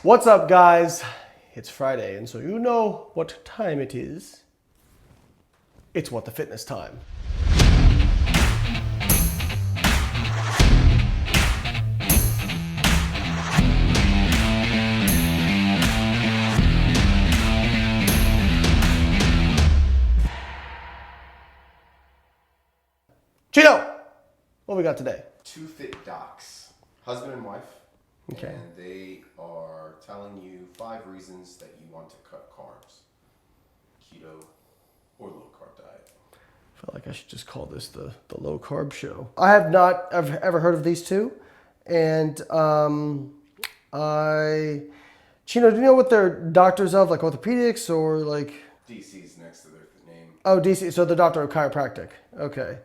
What's up, guys? It's Friday, and so you know what time it is. It's What the Fitness time. Chino, what we got today? Two fit docs, husband and wife. Okay. And they are telling you 5 reasons that you want to cut carbs, keto or low carb diet. I feel like I should just call this the low carb show. I have not ever heard of these two, and Chino, do you know what they're doctors of, like orthopedics or like? DC's next to their name. Oh, DC. So the doctor of chiropractic. Okay.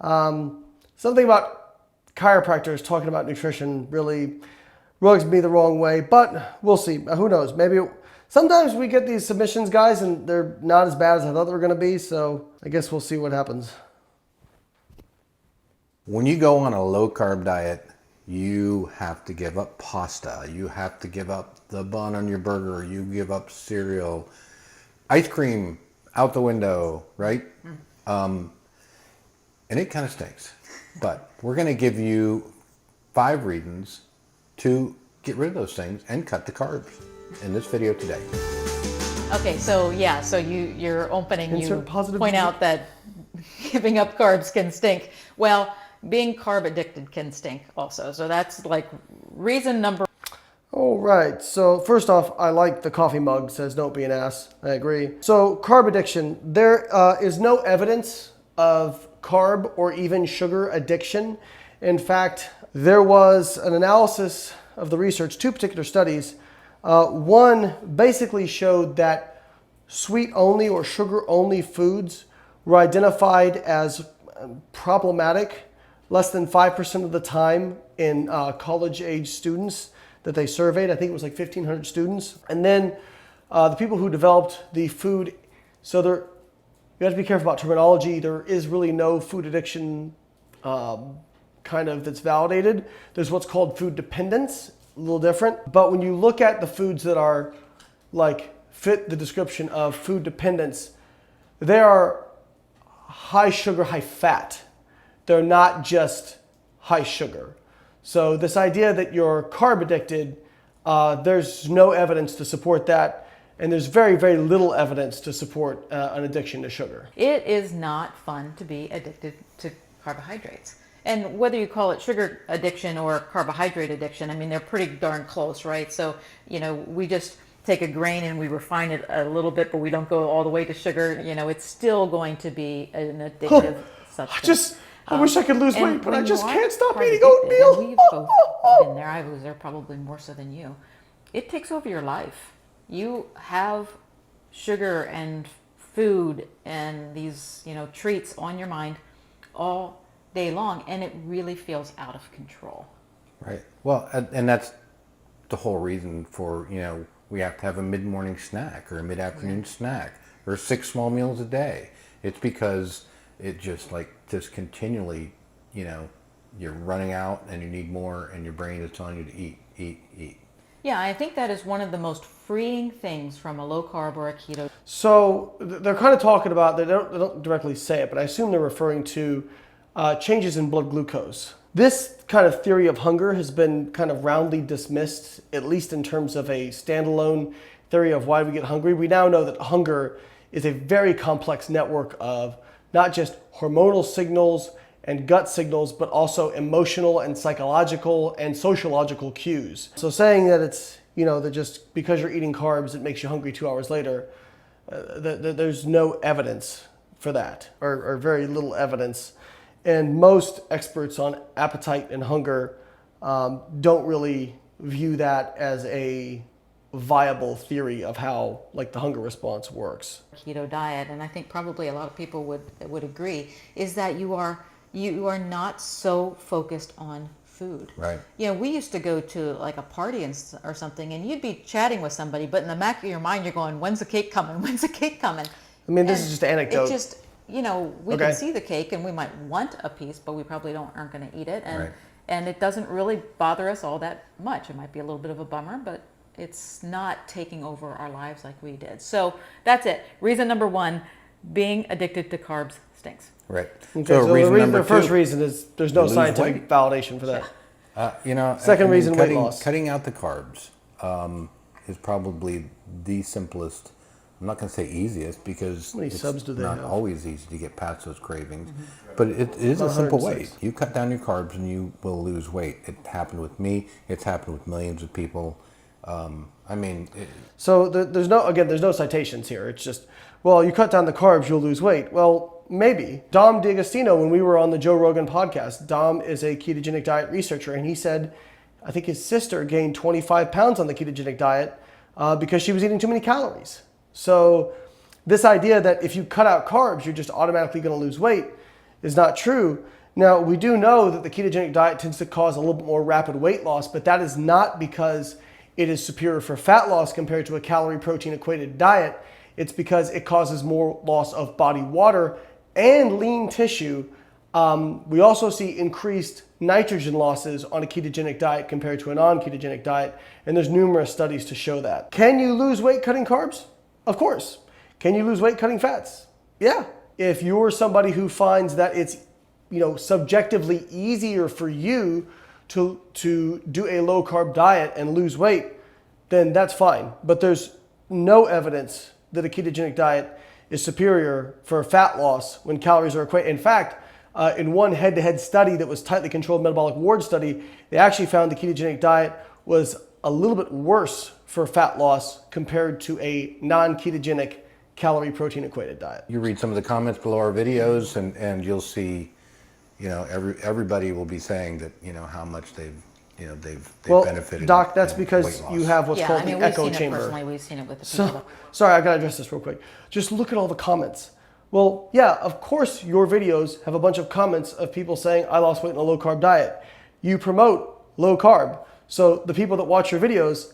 Something about chiropractors talking about nutrition really rubs me the wrong way, but we'll see. Who knows? Maybe sometimes we get these submissions, guys, and they're not as bad as I thought they were going to be. So I guess we'll see what happens. When you go on a low carb diet, you have to give up pasta. You have to give up the bun on your burger. You give up cereal, ice cream out the window, right? And it kind of stinks. But we're going to give you 5 reasons to get rid of those things and cut the carbs in this video today. Okay, so yeah, so you're opening, Insert you positive point out that giving up carbs can stink. Well, being carb addicted can stink also. So that's like reason number. All right. So first off, I like the coffee mug says don't be an ass. I agree. So carb addiction, there is no evidence of carb or even sugar addiction. In fact, there was an analysis of the research, 2 particular studies. One basically showed that sweet only or sugar only foods were identified as problematic less than 5% of the time in college age students that they surveyed. I think it was like 1,500 students. And then the people who developed the food, so you have to be careful about terminology. There is really no food addiction kind of that's validated. There's what's called food dependence, a little different. But when you look at the foods that are like fit the description of food dependence, they are high sugar, high fat. They're not just high sugar. So this idea that you're carb addicted, there's no evidence to support that. And there's very, very little evidence to support an addiction to sugar. It is not fun to be addicted to carbohydrates. And whether you call it sugar addiction or carbohydrate addiction, I mean, they're pretty darn close, right? So, you know, we just take a grain and we refine it a little bit, but we don't go all the way to sugar. You know, it's still going to be an addictive substance. I wish I could lose weight, but I just can't stop eating addicted, oatmeal. and we've both been there. I was there probably more so than you. It takes over your life. You have sugar and food and these, you know, treats on your mind all day long, and it really feels out of control. Right. Well, and that's the whole reason for, you know, we have to have a mid-morning snack or a mid-afternoon snack or 6 small meals a day. It's because it just continually, you know, you're running out and you need more and your brain is telling you to eat. Yeah, I think that is one of the most freeing things from a low carb or a keto. So they're kind of talking about, they don't directly say it, but I assume they're referring to changes in blood glucose. This kind of theory of hunger has been kind of roundly dismissed, at least in terms of a standalone theory of why we get hungry. We now know that hunger is a very complex network of not just hormonal signals and gut signals, but also emotional and psychological and sociological cues. So saying that it's, you know, that just because you're eating carbs, it makes you hungry 2 hours later, there's no evidence for that, or very little evidence. And most experts on appetite and hunger don't really view that as a viable theory of how like the hunger response works. Keto diet, and I think probably a lot of people would agree, is that you are not so focused on food. Right. You know, we used to go to like a party or something, and you'd be chatting with somebody, but in the back of your mind, you're going, "When's the cake coming? When's the cake coming?" I mean, this is just an anecdote. It just, you know, we can see the cake, and we might want a piece, but we probably aren't going to eat it, and Right. and it doesn't really bother us all that much. It might be a little bit of a bummer, but it's not taking over our lives like we did. So that's it. Reason number one, being addicted to carbs stinks. Right. Okay, so the first two, reason is there's no lose scientific weight. validation for that. Second reason, weight loss. Cutting out the carbs is probably the simplest. I'm not going to say easiest because How many it's subs do they not have? always easy to get past those cravings. But it is a simple way. 106. You cut down your carbs and you will lose weight. It happened with me. It's happened with millions of people. So there's no citations here. It's just, well, you cut down the carbs, you'll lose weight. Well, maybe. Dom D'Agostino, when we were on the Joe Rogan podcast, Dom is a ketogenic diet researcher, and he said, I think his sister gained 25 pounds on the ketogenic diet because she was eating too many calories. So this idea that if you cut out carbs, you're just automatically going to lose weight is not true. Now, we do know that the ketogenic diet tends to cause a little bit more rapid weight loss, but that is not because it is superior for fat loss compared to a calorie protein equated diet. It's because it causes more loss of body water and lean tissue. We also see increased nitrogen losses on a ketogenic diet compared to a non-ketogenic diet, and there's numerous studies to show that. Can you lose weight cutting carbs? Of course. Can you lose weight cutting fats? Yeah. If you're somebody who finds that it's, subjectively easier for you to do a low carb diet and lose weight, then that's fine. But there's no evidence that a ketogenic diet is superior for fat loss when calories are equated. In fact, in one head-to-head study that was tightly controlled metabolic ward study, they actually found the ketogenic diet was a little bit worse for fat loss compared to a non-ketogenic calorie protein equated diet. You read some of the comments below our videos and you'll see, everybody will be saying that, how much they've benefited. Doc, that's in because weight loss. you have what's called the we've echo seen it chamber. personally. We've seen it with the So, people. sorry, I gotta address this real quick. Just look at all the comments. Well, yeah, of course your videos have a bunch of comments of people saying, I lost weight in a low carb diet. You promote low carb. So the people that watch your videos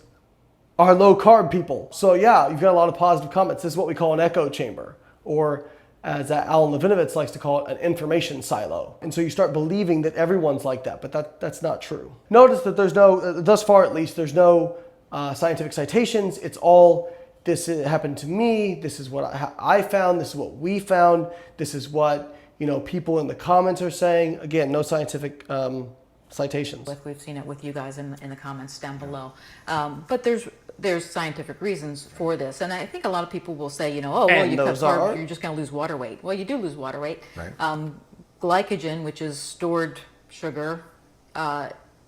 are low carb people. So yeah, you've got a lot of positive comments. This is what we call an echo chamber, or as Alan Levinovitz likes to call it, an information silo. And so you start believing that everyone's like that, but that's not true. Notice that there's no, thus far at least, there's no scientific citations. It's all, this happened to me, this is what I found, this is what we found, this is what people in the comments are saying. Again, no scientific citations. Like we've seen it with you guys in the comments down below. But there's scientific reasons for this. And I think a lot of people will say, you cut carbs, you're just going to lose water weight. Well, you do lose water weight. Right. Glycogen, which is stored sugar,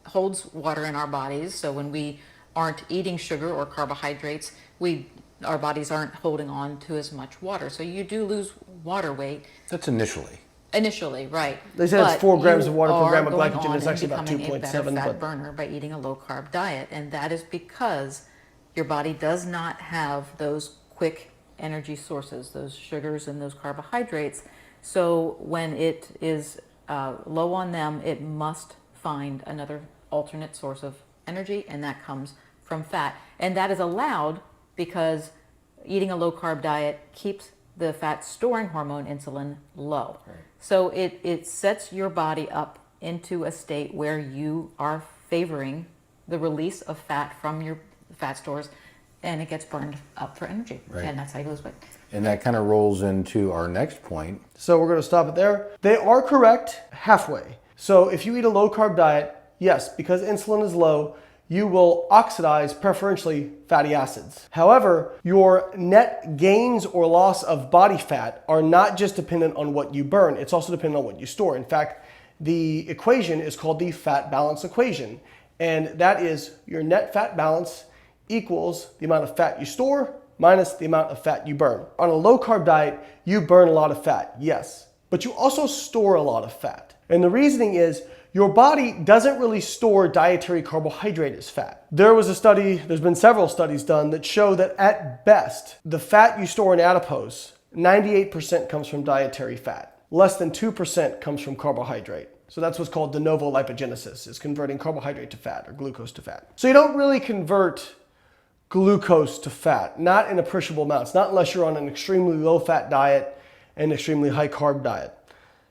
holds water in our bodies. So when we aren't eating sugar or carbohydrates, our bodies aren't holding on to as much water. So you do lose water weight. That's initially. Initially, right. They said it's 4 grams of water per gram of you are going glycogen. on It's actually about and becoming a better 2.7. fat burner by eating a low carb diet, and that is because your body does not have those quick energy sources, those sugars and those carbohydrates. So when it is low on them, it must find another alternate source of energy, and that comes from fat. And that is allowed because eating a low carb diet keeps the fat storing hormone insulin low. Right. So it sets your body up into a state where you are favoring the release of fat from your fat stores, and it gets burned up for energy. Right. And that's how you lose weight. And that kind of rolls into our next point. So we're going to stop it there. They are correct halfway. So if you eat a low carb diet, yes, because insulin is low, you will oxidize preferentially fatty acids. However, your net gains or loss of body fat are not just dependent on what you burn, it's also dependent on what you store. In fact, the equation is called the fat balance equation. And that is your net fat balance equals the amount of fat you store minus the amount of fat you burn. On a low carb diet, you burn a lot of fat, yes, but you also store a lot of fat. And the reasoning is your body doesn't really store dietary carbohydrate as fat. There was a study, there's been several studies done that show that at best, the fat you store in adipose, 98% comes from dietary fat. Less than 2% comes from carbohydrate. So that's what's called de novo lipogenesis, is converting carbohydrate to fat or glucose to fat. So you don't really convert glucose to fat, not in appreciable amounts, not unless you're on an extremely low fat diet and extremely high carb diet.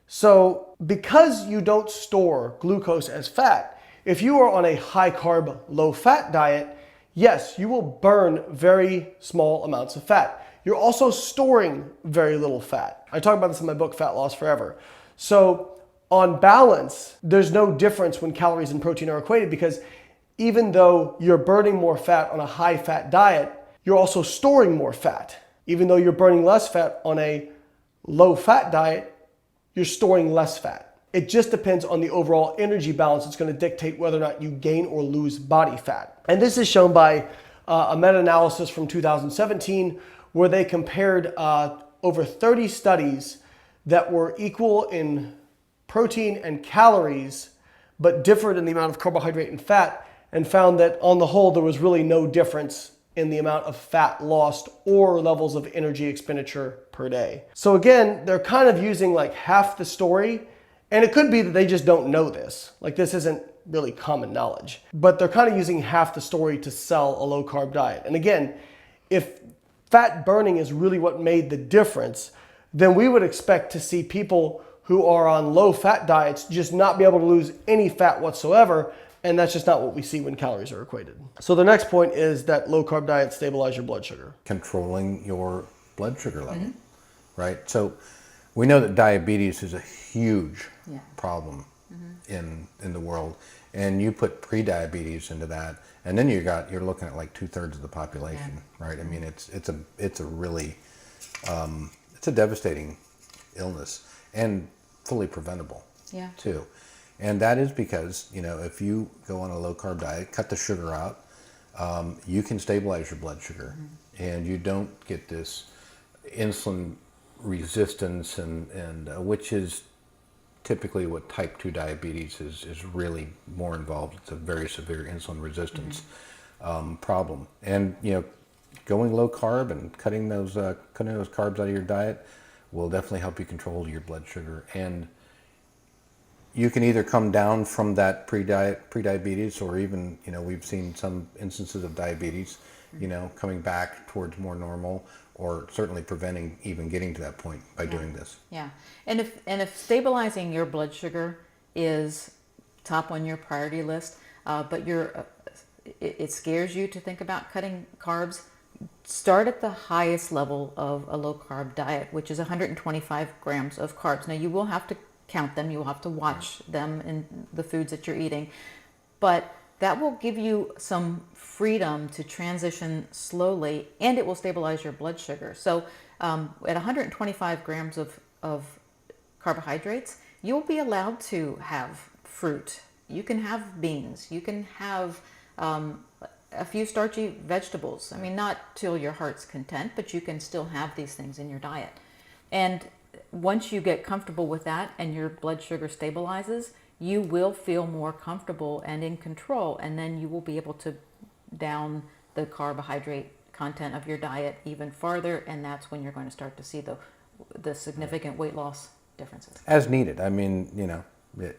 So because you don't store glucose as fat, if you are on a high carb, low fat diet, yes, you will burn very small amounts of fat. You're also storing very little fat. I talk about this in my book, Fat Loss Forever. So on balance, there's no difference when calories and protein are equated, because even though you're burning more fat on a high fat diet, you're also storing more fat. Even though you're burning less fat on a low fat diet, you're storing less fat. It just depends on the overall energy balance. It's going to dictate whether or not you gain or lose body fat. And this is shown by a meta-analysis from 2017 where they compared over 30 studies that were equal in protein and calories, but differed in the amount of carbohydrate and fat, and found that on the whole, there was really no difference in the amount of fat lost or levels of energy expenditure per day. So again, they're kind of using like half the story, and it could be that they just don't know this. Like this isn't really common knowledge, but they're kind of using half the story to sell a low carb diet. And again, if fat burning is really what made the difference, then we would expect to see people who are on low fat diets just not be able to lose any fat whatsoever. And that's just not what we see when calories are equated. So the next point is that low carb diets stabilize your blood sugar. Controlling your blood sugar level, right? So we know that diabetes is a huge problem in the world, and you put pre-diabetes into that, and then you're looking at like 2/3 of the population, right? I mean, it's a really it's a devastating illness and fully preventable too. And that is because, if you go on a low carb diet, cut the sugar out, you can stabilize your blood sugar, and you don't get this insulin resistance, and which is typically what type 2 diabetes is really more involved. It's a very severe insulin resistance problem. And, going low carb and cutting those carbs out of your diet will definitely help you control your blood sugar. And you can either come down from that pre-diabetes, or even, we've seen some instances of diabetes, coming back towards more normal, or certainly preventing even getting to that point by doing this. Yeah. And if stabilizing your blood sugar is top on your priority list, but it scares you to think about cutting carbs, start at the highest level of a low carb diet, which is 125 grams of carbs. Now you will have to count them, you will have to watch them in the foods that you're eating, but that will give you some freedom to transition slowly, and it will stabilize your blood sugar. So at 125 grams of carbohydrates, you'll be allowed to have fruit, you can have beans, you can have a few starchy vegetables. I mean, not till your heart's content, but you can still have these things in your diet. And once you get comfortable with that and your blood sugar stabilizes, you will feel more comfortable and in control, and then you will be able to down the carbohydrate content of your diet even farther, and that's when you're going to start to see the significant weight loss differences. As needed. I mean,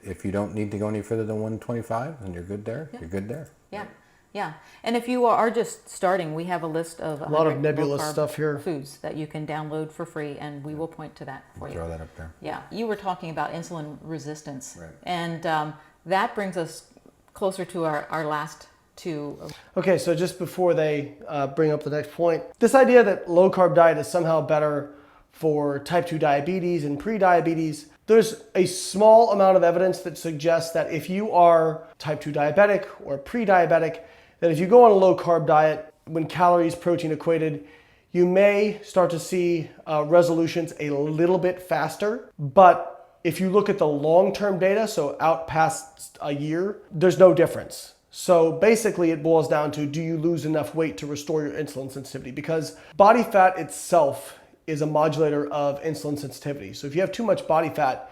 if you don't need to go any further than 125, then you're good there. You're good there. Yeah. Yeah, and if you are just starting, we have a list of a lot of nebulous stuff here, foods that you can download for free, and we will point to that for you. Throw that up there. Yeah, you were talking about insulin resistance, right. And that brings us closer to our last two. Okay, so just before they bring up the next point, this idea that low carb diet is somehow better for type 2 diabetes and pre-diabetes, there's a small amount of evidence that suggests that if you are type 2 diabetic or pre-diabetic, that if you go on a low carb diet, when calories, protein equated, you may start to see resolutions a little bit faster. But if you look at the long-term data, so out past a year, there's no difference. So basically it boils down to, do you lose enough weight to restore your insulin sensitivity? Because body fat itself is a modulator of insulin sensitivity. So if you have too much body fat,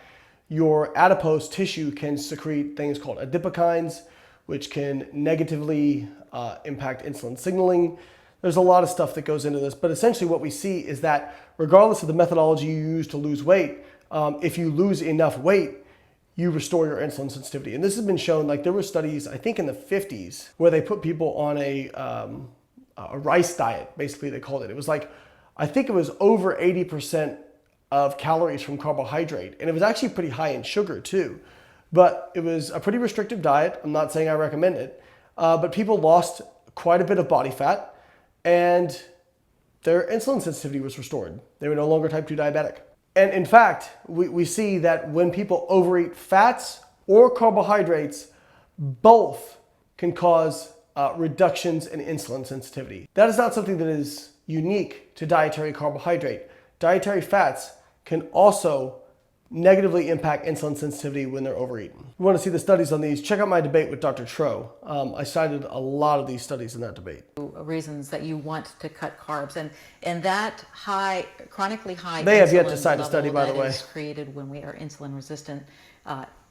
your adipose tissue can secrete things called adipokines, which can negatively impact insulin signaling. There's a lot of stuff that goes into this, but essentially what we see is that regardless of the methodology you use to lose weight, if you lose enough weight, you restore your insulin sensitivity. And this has been shown, like there were studies, I think in the 50s, where they put people on a rice diet, basically they called it. It was like, I think it was over 80% of calories from carbohydrate, and it was actually pretty high in sugar too. But it was a pretty restrictive diet. I'm not saying I recommend it, but people lost quite a bit of body fat, and their insulin sensitivity was restored. They were no longer type 2 diabetic. And in fact, we see that when people overeat fats or carbohydrates, both can cause reductions in insulin sensitivity. That is not something that is unique to dietary carbohydrate. Dietary fats can also negatively impact insulin sensitivity when they're overeaten. If you want to see the studies on these, check out my debate with Dr. Tro. I cited a lot of these studies in that debate. Reasons that you want to cut carbs, and that chronically high They have yet insulin to cite a study, level by the that way. is created when we are insulin resistant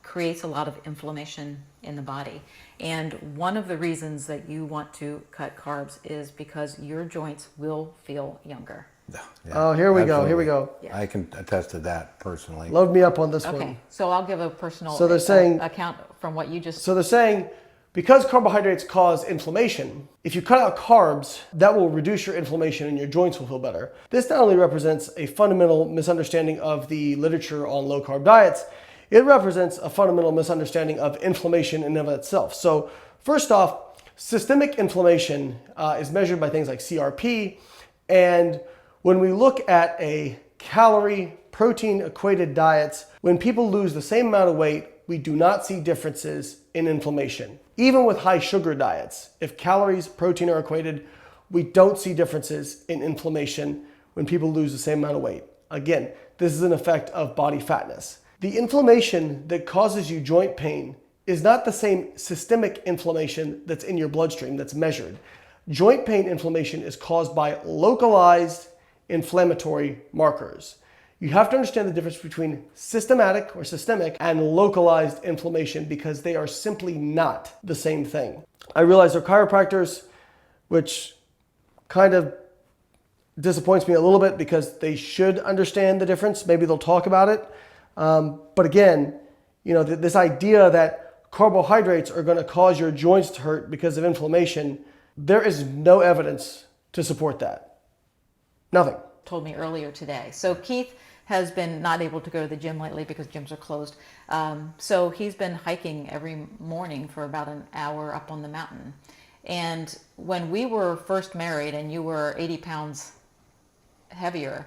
creates a lot of inflammation in the body. And one of the reasons that you want to cut carbs is because your joints will feel younger. Yeah, Oh, here we go. Here we absolutely. go. I can attest to that personally. Load me up on this Okay, one. so I'll give a personal So they're saying- account from what you just. So they're saying because carbohydrates cause inflammation, if you cut out carbs, that will reduce your inflammation and your joints will feel better. This not only represents a fundamental misunderstanding of the literature on low-carb diets, it represents a fundamental misunderstanding of inflammation in and of itself. So first off, systemic inflammation is measured by things like CRP, and when we look at a calorie protein equated diets, when people lose the same amount of weight, we do not see differences in inflammation. Even with high sugar diets, if calories, protein are equated, we don't see differences in inflammation when people lose the same amount of weight. Again, this is an effect of body fatness. The inflammation that causes you joint pain is not the same systemic inflammation that's in your bloodstream that's measured. Joint pain inflammation is caused by localized inflammatory markers. You have to understand the difference between systematic or systemic and localized inflammation because they are simply not the same thing. I realize they're chiropractors, which kind of disappoints me a little bit because they should understand the difference. Maybe they'll talk about it. But again, you know, this idea that carbohydrates are going to cause your joints to hurt because of inflammation, there is no evidence to support that. Nothing. Told me earlier today. So Keith has been not able to go to the gym lately because gyms are closed. So he's been hiking every morning for about an hour up on the mountain. And when we were first married and you were 80 pounds heavier,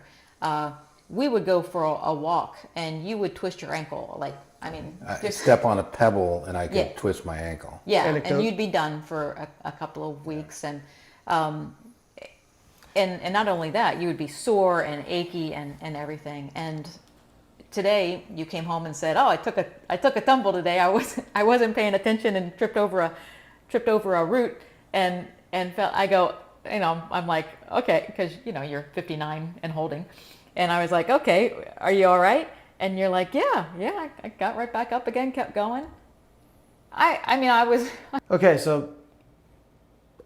we would go for a walk and you would twist your ankle. Like, I mean, I step on a pebble and I could Yeah. twist my ankle. yeah, Anecdote. and you'd be done for a couple of weeks. And not only that, you would be sore and achy and everything. And today you came home and said, "Oh, I took a tumble today. I wasn't paying attention and tripped over a root and felt." I go, you know, I'm like, okay, because you know you're 59 and holding, and I was like, okay, are you all right? And you're like, yeah, I got right back up again, kept going. I mean, I was. Okay, so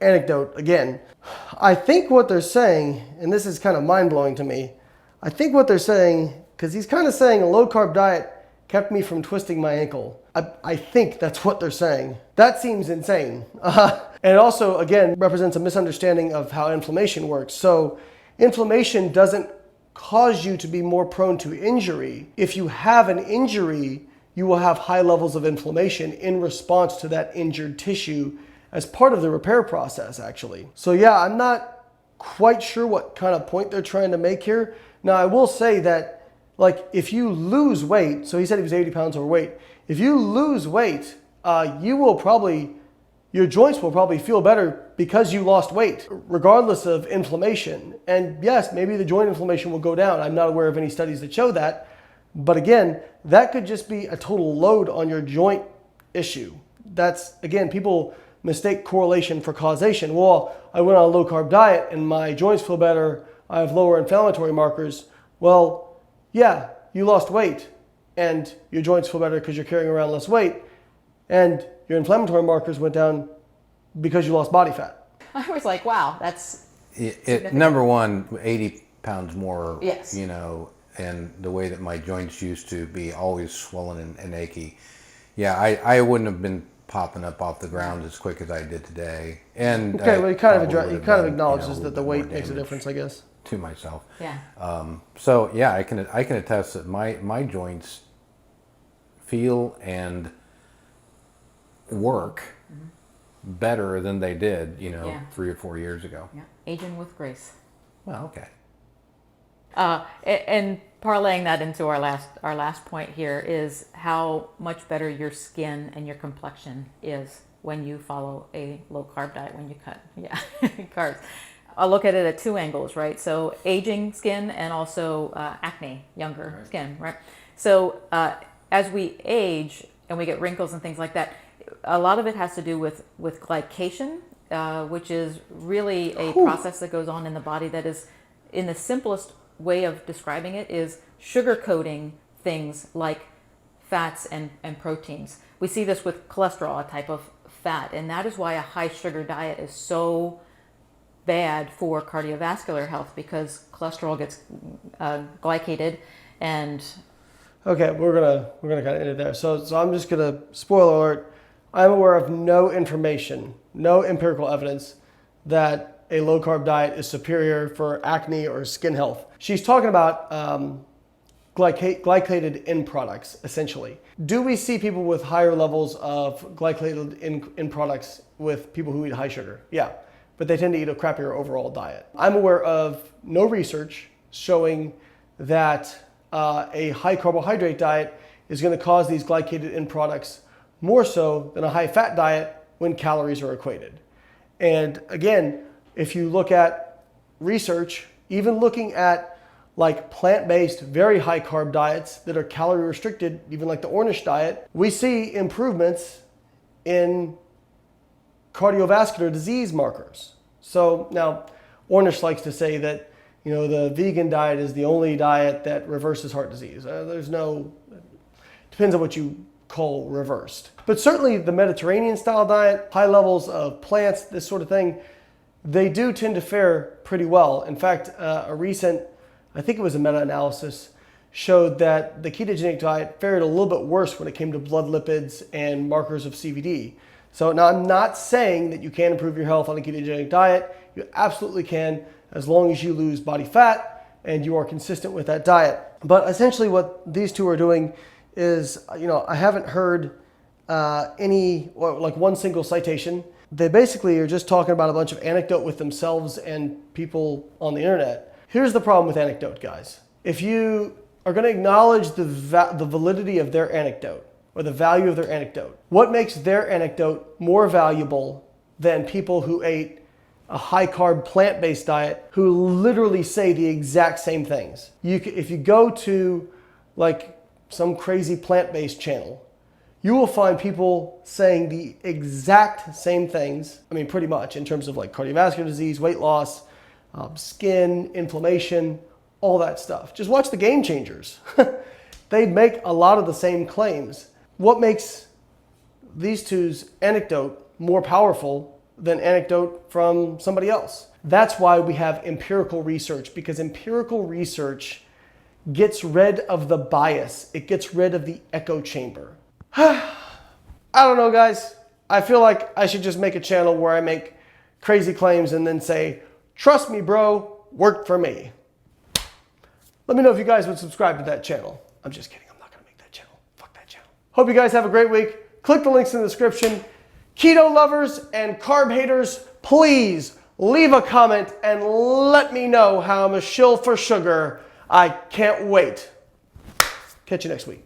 anecdote again. I think what they're saying, and this is kind of mind-blowing to me, I think what they're saying, because he's kind of saying a low-carb diet kept me from twisting my ankle. I think that's what they're saying. That seems insane. And it also, again, represents a misunderstanding of how inflammation works. So inflammation doesn't cause you to be more prone to injury. If you have an injury, you will have high levels of inflammation in response to that injured tissue as part of the repair process, actually. So yeah, I'm not quite sure what kind of point they're trying to make here. Now, I will say that, like, if you lose weight, so he said he was 80 pounds overweight. If you lose weight, your joints will probably feel better because you lost weight, regardless of inflammation. And yes, maybe the joint inflammation will go down. I'm not aware of any studies that show that. But again, that could just be a total load on your joint issue. That's, again, people mistake correlation for causation. Well, I went on a low-carb diet and my joints feel better. I have lower inflammatory markers. Well, yeah, you lost weight and your joints feel better because you're carrying around less weight, and your inflammatory markers went down because you lost body fat. I was like, wow, that's Number one, 80 pounds more, Yes. you know, and the way that my joints used to be always swollen and achy. Yeah, I wouldn't have been popping up off the ground as quick as I did today. And Okay, well, he kind of probably would have acknowledges done, you know, a that little the bit weight more makes a damage difference, I guess. to myself. yeah. So yeah, I can attest that my joints feel and work better than they did, Yeah. 3 or 4 years ago. Yeah. Aging with grace. Well, okay. And parlaying that into our last point here is how much better your skin and your complexion is when you follow a low carb diet, when you cut carbs. I'll look at it at two angles, right? So aging skin and also acne, younger skin, right? So as we age and we get wrinkles and things like that, a lot of it has to do with glycation, which is really a process that goes on in the body that is, in the simplest way of describing it, is sugar coating things like fats and proteins. We see this with cholesterol, a type of fat, and that is why a high sugar diet is so bad for cardiovascular health, because cholesterol gets glycated. And Okay, we're gonna kind of end it there. So I'm just gonna, spoiler alert, I'm aware of no information, no empirical evidence that a low carb diet is superior for acne or skin health. She's talking about glycated end products, essentially. Do we see people with higher levels of glycated end products with people who eat high sugar? Yeah, but they tend to eat a crappier overall diet. I'm aware of no research showing that a high carbohydrate diet is going to cause these glycated end products more so than a high fat diet when calories are equated. And again, if you look at research, even looking at like plant-based, very high carb diets that are calorie restricted, even like the Ornish diet, we see improvements in cardiovascular disease markers. So now Ornish likes to say that, the vegan diet is the only diet that reverses heart disease. Depends on what you call reversed. But certainly the Mediterranean style diet, high levels of plants, this sort of thing, they do tend to fare pretty well. In fact, a recent, I think it was a meta-analysis, showed that the ketogenic diet fared a little bit worse when it came to blood lipids and markers of CVD. So now I'm not saying that you can't improve your health on a ketogenic diet. You absolutely can, as long as you lose body fat and you are consistent with that diet. But essentially what these two are doing is, I haven't heard one single citation. They basically are just talking about a bunch of anecdote with themselves and people on the internet. Here's the problem with anecdote, guys. If you are going to acknowledge the validity of their anecdote or the value of their anecdote, what makes their anecdote more valuable than people who ate a high carb plant-based diet who literally say the exact same things? If you go to like some crazy plant-based channel, you will find people saying the exact same things. I mean, pretty much in terms of like cardiovascular disease, weight loss, skin, inflammation, all that stuff. Just watch the Game Changers. They make a lot of the same claims. What makes these two's anecdote more powerful than anecdote from somebody else? That's why we have empirical research, because empirical research gets rid of the bias. It gets rid of the echo chamber. I don't know, guys. I feel like I should just make a channel where I make crazy claims and then say, trust me, bro, worked for me. Let me know if you guys would subscribe to that channel. I'm just kidding. I'm not going to make that channel. Fuck that channel. Hope you guys have a great week. Click the links in the description. Keto lovers and carb haters, please leave a comment and let me know how I'm a shill for sugar. I can't wait. Catch you next week.